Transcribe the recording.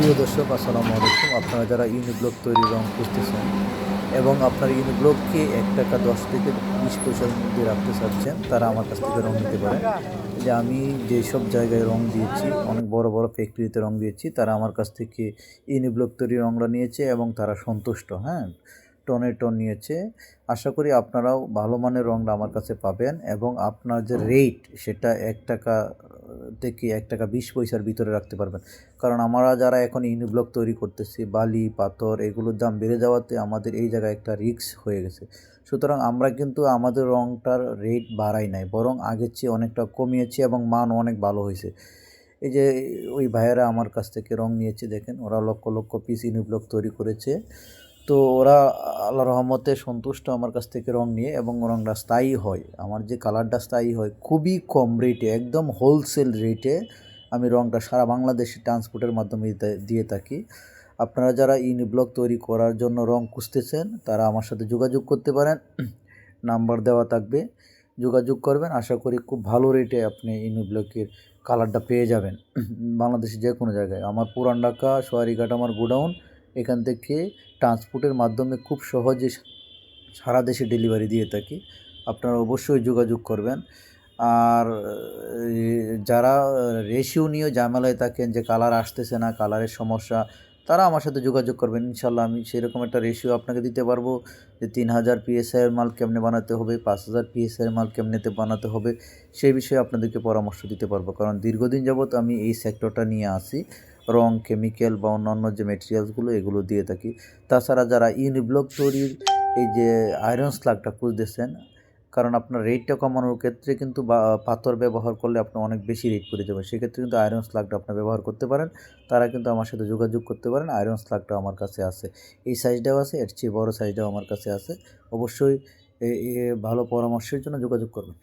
প্রিয় দর্শক, আসসালামু আলাইকুম। আপনারা যারা ইউনিব্লক তৈরি রং খুঁজতেছেন এবং আপনার ইউনিব্লককে ১ টাকা ১০ থেকে ২০ পয়সার মধ্যে রাখতে চাচ্ছেন, তারা আমার কাছ থেকে রং নিতে পারেন। যে আমি যেসব জায়গায় রং দিয়েছি, অনেক বড় বড় ফ্যাক্টরিতে রং দিয়েছি, তারা আমার কাছ থেকে ইউনিব্লক তৈরি রংটা নিয়েছে এবং তারা সন্তুষ্ট। হ্যাঁ, টনে টন নিয়েছে। আশা করি আপনারাও ভালো মানের রংটা আমার কাছে পাবেন এবং আপনার যে রেট সেটা ১ টাকা থেকে ১ টাকা ২০ পয়সার ভিতরে রাখতে পারবেন। কারণ আমরা যারা এখন ইউনিব্লক তৈরি করতেছি, বালি পাথর এগুলোর দাম বেড়ে যাওয়াতে আমাদের এই জায়গায় একটা রিস্ক হয়ে গেছে। সুতরাং আমরা কিন্তু আমাদের রংটার রেট বাড়াই নাই, বরং আগের চেয়ে অনেকটা কমিয়েছি এবং মান অনেক ভালো হয়েছে। এই যে ওই ভাইয়েরা আমার কাছ থেকে রং নিয়েছে, দেখেন ওরা লক্ষ লক্ষ পিস ইউনিব্লক তৈরি করেছে। তো ওরা আল্লাহর রহমতে সন্তুষ্ট আমার কাছ থেকে রং নিয়ে, এবং রংটা স্থায়ী হয়। আমার যে কালারটা স্থায়ী হয় খুবই কম রেটে, একদম হোলসেল রেটে আমি রংটা সারা বাংলাদেশে ট্রান্সপোর্টের মাধ্যমে দিয়ে থাকি। আপনারা যারা ইউনিব্লক তৈরি করার জন্য রং খুঁজতেছেন, তারা আমার সাথে যোগাযোগ করতে পারেন। নাম্বার দেওয়া থাকবে, যোগাযোগ করবেন। আশা করি খুব ভালো রেটে আপনি ইউনিব্লকের কালারটা পেয়ে যাবেন বাংলাদেশের যে কোনো জায়গায়। আমার পুরান ঢাকা সোয়ারিঘাট আমার গোডাউন, এখান থেকে ট্রান্সপোর্টের মাধ্যমে খুব সহজে সারা দেশে ডেলিভারি দিয়ে থাকি। আপনারা অবশ্যই যোগাযোগ করবেন। আর যারা রেশিও নিয়ে ঝামেলায় থাকেন যে কালার আসতেছে না, কালারের সমস্যা, তারা আমার সাথে যোগাযোগ করবেন। ইনশাল্লাহ আমি সেরকম একটা রেশিও আপনাকে দিতে পারবো যে ৩,০০০ PSI এর মাল কেমনে বানাতে হবে, ৫,০০০ PSI এর মাল কেমনেতে বানাতে হবে, সেই বিষয়ে আপনাদেরকে পরামর্শ দিতে পারবো। কারণ দীর্ঘদিন যাবৎ আমি এই সেক্টরটা নিয়ে আসি, রং, কেমিক্যাল বা অন্যান্য যে মেটেরিয়ালসগুলো এগুলো দিয়ে থাকি। তাছাড়া যারা ইউনিব্লক তৈরির এই যে আয়রন স্লাগটা খুঁজতেছেন, কারণ আপনার রেটটা কমানোর ক্ষেত্রে কিন্তু পাথর ব্যবহার করলে আপনার অনেক বেশি রেট পড়ে যাবে, সেক্ষেত্রে কিন্তু আয়রন স্লাগটা আপনি ব্যবহার করতে পারেন। তারা কিন্তু আমার সাথে যোগাযোগ করতে পারেন। আয়রন স্লাগটা আমার কাছে আছে, এই সাইজটাও আছে, এর চেয়ে বড় সাইজটাও আমার কাছে আছে। অবশ্যই ভালো পরামর্শের জন্য যোগাযোগ করবেন।